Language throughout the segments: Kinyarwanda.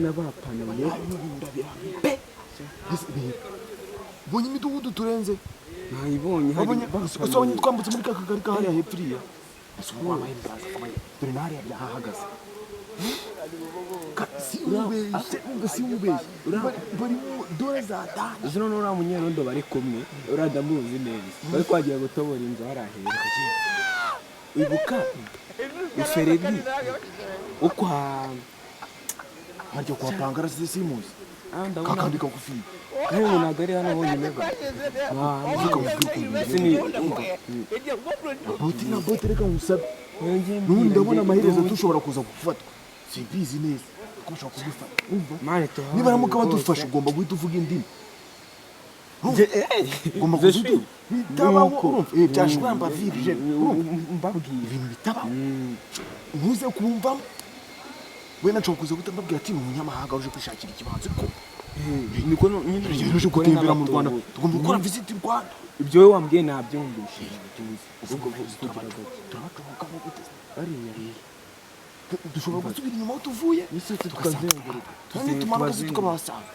ndabona bapanuye bonye imidugudu turenze nayibonye usabonye twambutse muri ka kagari kahariya hepfo iriya dore nahariya byahahagaze si ubeshye barimo dore za dani uzi none uriya munyerondo bari kumwe uriya ndamuzi neza bari kwagira gutobora inzu harahera ibuka uferedi ukwa harya kwa pangara simuzi kakandi kagufi kandi ngo ntabwo ari hano honyine boti na bote reka ngusabe n'ubundi ndabona amaherezo dushobora kuza gufatwa simbizi neza ko ushobora kudufata niba aramuka badufashe ugomba guhita uvuga indimi ugomba kuzuta bitabaho byashobora mbavibije mbabwiye ibintu bitabaho ntuze kumvamo wenda nshobora kuza guhita mbabwira ati ni umunyamahanga uje kwishakira ikibanza ariko niko nyine uje gutembera mu Rwanda tugomba gukora visit i Rwanda ibyo we wambwiye nabyumvishije turabacomoka mu gute dushobora gusubira inyuma aho tuvuye tukazenguruka kandi tumanuka se tukabahasanga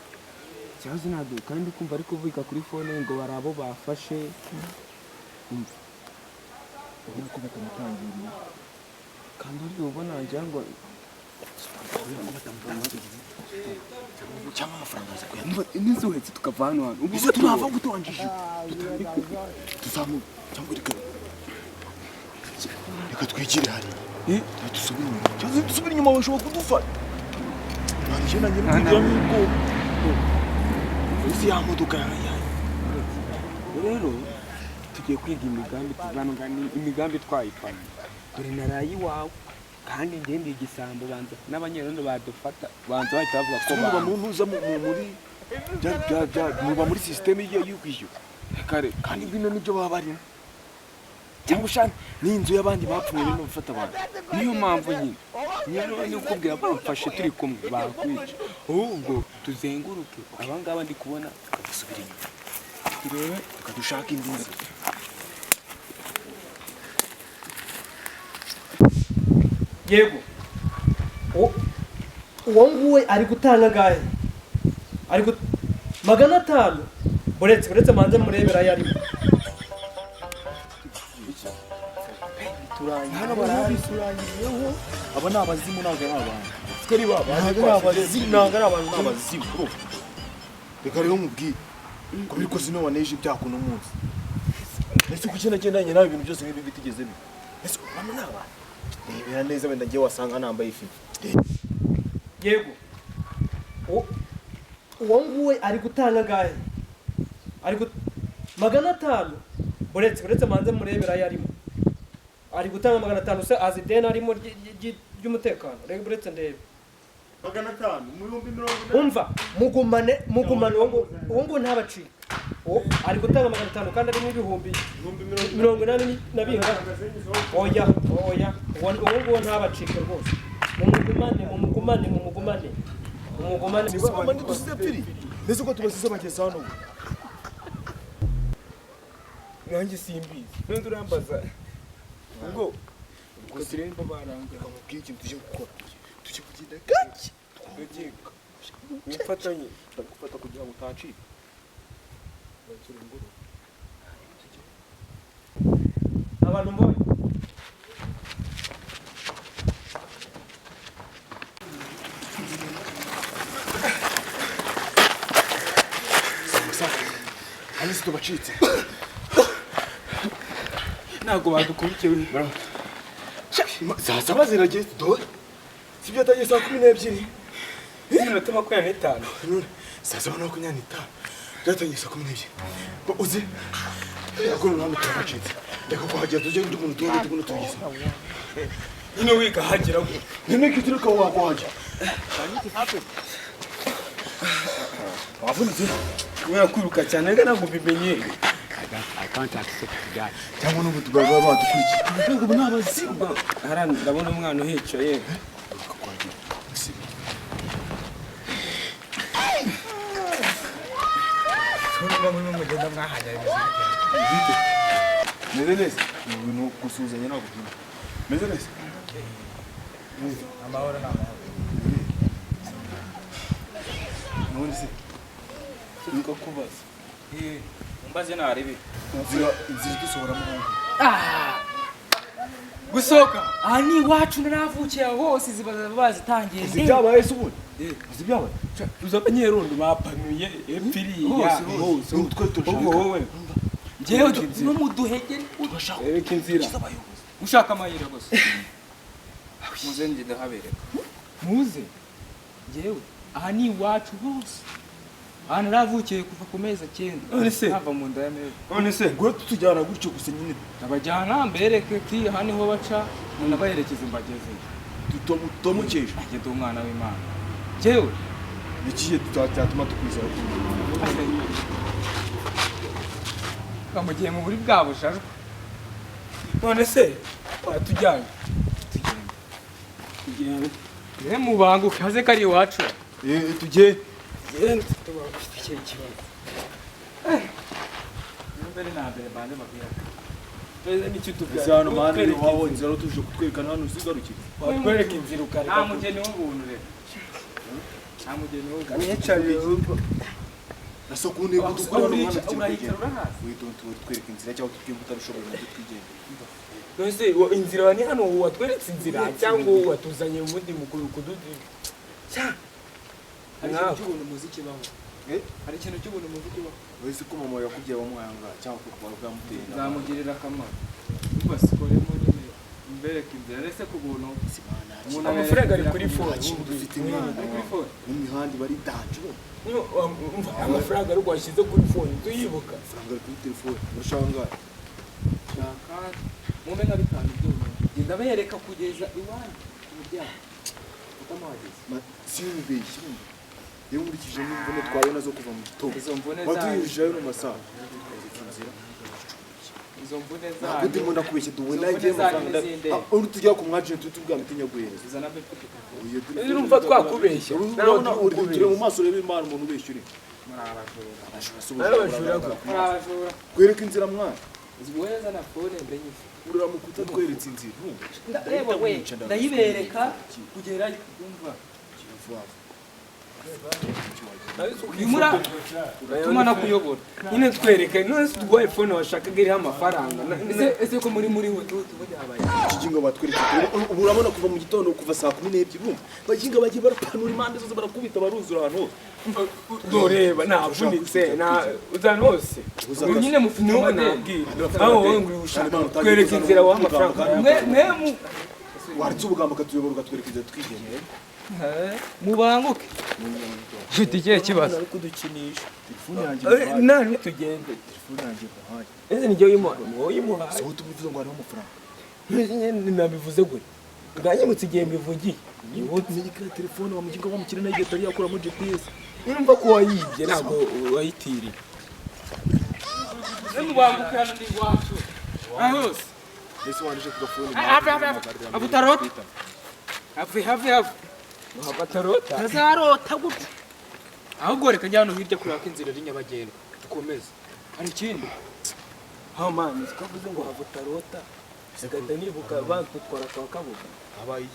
ikibazo ntabwo kandi kumva ari kuvuga kuri fone ngo bari abo bafashe ubu ko batamutangiriye kandi uri ubona ngira ngo cyangwa amafaranga aza kuya nizuhetse tukava hano ubu se turava ngo tuwanjije tuzamuka cyangwa reka twigire hari dusubire inyuma bashobora kudufata nanjye nanjye n'ukugira n'ubwo isi ya modoka yayo rero tugiye kwiga imigambi tuzanunga imigambi twayipana dore narayi wawe kandi ngende igisambo banza n'abanyerondo badufata banza bahita bavuga ko muba muza muri muba muri systeme y'ukwishyura kare kandi bino nibyo baba barimo cyangwa ushaka n'inzu y'abandi bapfuye no gufata abantu niyo mpamvu nyine ni ukubwira ko mfashe turi kumwe bakwica ahubwo tuzenguruke abangaba ndi kubona tugasubira inyuma turebe tukadushaka indi nzira yego uwo nguwe ari gutanga gahe ari 500 uretse manze murebera yarimo hano barabisurangiyeho aba ni abazimu ntabwo ari abantu twari ntabwo ari abantu n'abazimu reka rero mubwire ko biri kose niwe waneje ibyaha kuno munsi ese kuki nagendanye nawe ibintu byose nk'ibi bitigeze biba ese mama ni abantu rebera neza wenda ngiye wasanga nambaye ifi yego uwo nguwe ari gutanga gahe ari 500 uretse manze murebera yarimo ari gutanga 500 se azidena arimo ry'umutekano rega buretse ndebe 500 mu 1000 umva mugumane uwo ngo ntabacika ari gutanga 500 kandi ari mu 1080 nabinga oya uwo ngo ntabacike rwose mumugumane bisaba ni dusize piri nese ko tubasize bageze hano nanjye simbizi none urambaza ubwo turemba baranga amubwiye ikintu tuje gukora tuje kugenda gake twegeka nifatanye ndagufata kugira ngo utacika abantu mboye Alice tubacitse ntabwo badukurikiye saa saba zirageze dore sibyo atagiye saa 12 iminota 25 saa saba na 25 byatangiye saa 12 uzi yakora none tubacitse reka kuhagera tujye ndi umuntu tundi tugeze nyine wiga hagera ngo nene kituruka wakwanje wavunitse kwiruka cyane reka ntabwo bimenye I can't accept that. Cyangwa n'ubu tugaba badukurikiye. Ntabwo ubu n'abazimu. Ndabona umwana uhicaye. Twumva muri mugenda mwahanya ibintu. Meze neza. Ibintu gusuzanya ntabwo byumva. Meze neza. Amahoro n'amahoro. none se tukakubaza umbaze narebe inzira dusohoramo hano gusohoka aha ni iwacu naravukiye hose ziba bazitangiye izi byabaye se ubundi izi byabaye uza abanyerondo bapanuye epfiriya hose twe ubwo wowe njyewe no mu duhege reka inzira ushaka amayira gusa muze ngende habereka muze njyewe aha ni iwacu hose aha naravukiye kuva ku mezi 9 none se hava mu nda ya mezi none se ngo tutujyana gutyo gusa nyine abajyana mbereke ati aha niho baca nabaherekeze mbageze tutamukesha njye ndi umwana w'Imana njyewe ikihe cyatuma tukwizera kamugiye mu buri bwa bushajwe none se watujyanye tugenda rero mubanguke haze kari iwacu tujye genda tubafite icyo kibazo mbere na mbere bande babwira twese nicyo ese hano mani ni waho inzira tuje kutwerekana hano uzigarukire watwereka inzira ukareka nta mugeni w'ubuntu rero nta mugeni w'ubuntu yicaye naso kundi dukora hano mwana urahita urahazi witonde twereka inzira cyangwa tubwire utarushoboye ngo twigende nose inzira ni hano watweretse inzira cyangwa watuzanye mu mundi mukuru kududi hari ikintu cy'ubuntu muziki baho hari ikintu cy'ubuntu muziki baho wese ko mama yakubwiye bamwanga cyangwa ko kwa bwamuteye zamugirira akamaro basikoremo nyine mbereka inzira rese ku buntu amafaranga ari kuri phone dufite imihanda kuri phone n'imihanda bari danje amafaranga ari kwashyize kuri phone tuyibuka amafaranga ari kuri telefone urashanga shaka mumbe nka 5 by'ubu genda bereka kugeza iwanyu umuryango utamahageze simbeshye iyo nkurikije n'imvune twabona zo kuva mu gitondo izo mvune watuyujijeyo no masaha izo mvune ntabwo ndimo ndakubeshye duwe nagiye amafaranga uri tujya ku mwagent tutubwira mitinya guhereza izo na beto urumva twakubeshya urabona uri turi mu maso reba imana umuntu ubeshyura murabajura kwereka inzira mwana zibuheza na phone mbenye uramukuta tweretse inzira ndeba we ndayibereka kugera yumva Imura tuma nakuyobora nyine twereke none tugwaye phone washakaga iriho amafaranga ese ko muri hotel tubajyabaye ikinga batweretse ubu urabona kuva mu gitondo kuva saa 12 bumva bakinga bagiye barapanura impande zose barakubita baruzura ahantu doreba navunitse na uzana hose nyine mufite nabwira aho wowe ngo ushaka twereke inzira wa amafaranga mwemu waritse ubugamba katuyobora ugatwereka inzira twigendeye mubanguke ufite ikihe kibazo ari kudukinisha telefone yanjye nani tugende telefone yanjye bahaye ese nijye uyimuha so tubivuze ngo hariho amafaranga nabivuze gwe bwanyemutse igihe mbivugiye yihutse nyikira telefone wamuginga wamukire nayo gatari yakuramo GPS urumva ko wayibye ntabwo wayitiriye mubanguke hano ndi iwacu ahose ese wandije ku gafone abutarota hafi abatarota ntazarota gutya ahubwo reka njya hano hirya kureba ko inzira ari nyabagendwa dukomeze hari ikindi aho mani twavuze ngo habutarota sigahita nibuka batutwara kwa kabuga abaye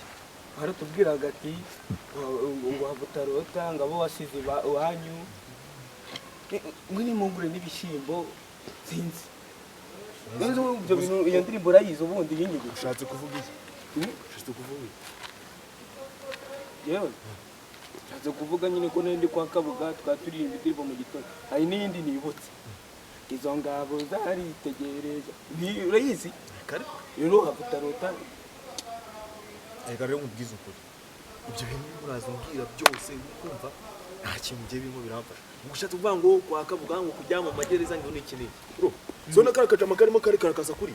baratubwiraga ati ngo habutarota ngo abo wasize iwanyu nimugure n'ibishyimbo sinzi ibyo bintu iyo ndirimbo urayizi ubundi y'inyugu ushatse kuvuga iki ushatse kuvuga iki yewe nshatse kuvuga nyine ko ndi kwa kabuga twaba turirimba indirimbo mu gitondo hari n'iyindi nibutse izo ngabo zaritegereje urayizi rero habutarota reka rero mubwize ukuri ibyo bintu muraza umbwira byose kumva nta kintu ngiye birimo biramfasha ushatse kuvuga ngo kwa kabuga ngo kujya mu magereza ngo n'iki n'iki bro so nakarakaje karimo kari karakasa kuri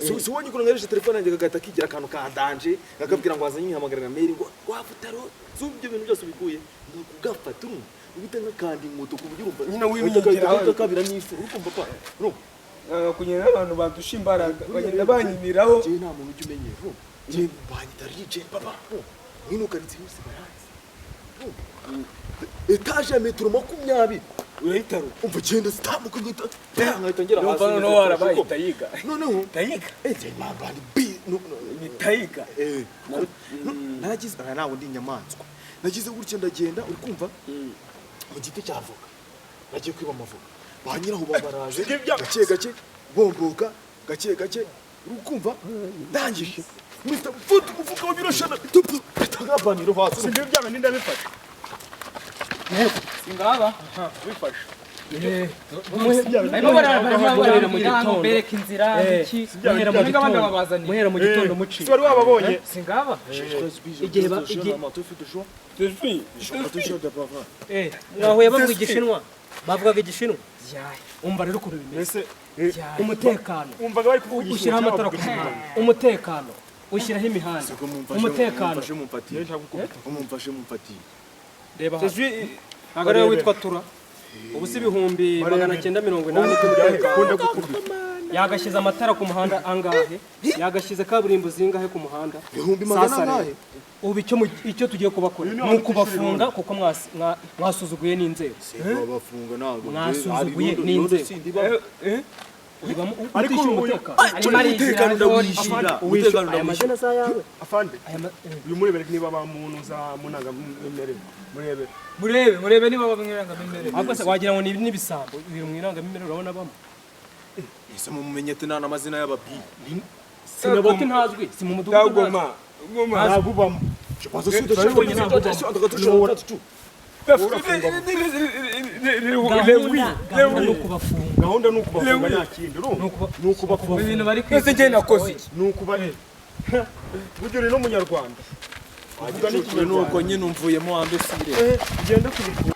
si wonye ko ngereje telefone yanjye gagahita kigira akantu ka danje gakabwira ngo wazanye ihamagarira mail ngo wafutaro ibyo bintu byose bikuye ndakugafata urumva ubite nk'akandi moto ku buryo urumva nyine wibigiraho kabira n'ifu urumva pa urumva kunyera n'abantu badusha imbaraga bagenda banyiniraho je nta muntu ujye umenyera urumva je banyita rije papa nkino karitsi yose baranzi etage ya metero 20 urahitaro umva genda zitambuka nkahita ngera hasi noneho warabaye tayiga noneho tayiga mabandi bi ni tayiga naragize ntabwo ndi inyamaswa nagize gutya ndagenda uri kumva mu giti cya avoka nagiye kwiba amavoka ba nyiraho babaraje gake gake bomboka gake gake uri kumva ndangije Mr. Foot umufuka wa biroshana tupu bitagabanira hasi Sibyo byaba ninda bifata. Singaba. Bifashe. Arimo barabara mu gitondo bereka inzira iki muhera mu gitondo muci. Wari wababonye? Singaba. Igihe ba mwahuye bavuga igishinwa bavugaga igishinwa umva rero ukuntu bimeze umutekano umvaga bari kuvugisha ushyiraho amatara ku muhanda umutekano ushyiraho imihanda umutekano umumfashe mumfatiye reba hasi ntabwo ariwe witwa tura ubu si ibihumbi 980 by'umutekano yagashyize amatara ku muhanda angahe yagashyize kaburimbo zingahe ku muhanda ibihumbi 100 ubu icyo tugiye kubakorera ni ukubafunga kuko mwasuzuguye n'inzego bafunga ntabwo mwasuzuguye n'inzego ariko umutekano ndawishira umutekano ndawishira afande uyu murebere niba bamuntu za munanga mimerere Murebe niba babwiranga mimerere. ahubwo se wagira ngo ni n'ibisambo biri mu iranga mimerere urabona bamo ese mumenyete nta namazina y'ababi sinaboti ntazwi si mu mudugudu ntabubamo gahunda ni ukubafunga nta kindi ni ukubafunga Ibintu bari ese njye nakoze iki ni ukubareba buryo uri n'umunyarwanda wavuga n'ikintu nuko nyine umvuyemo wambesire ugenda kubikora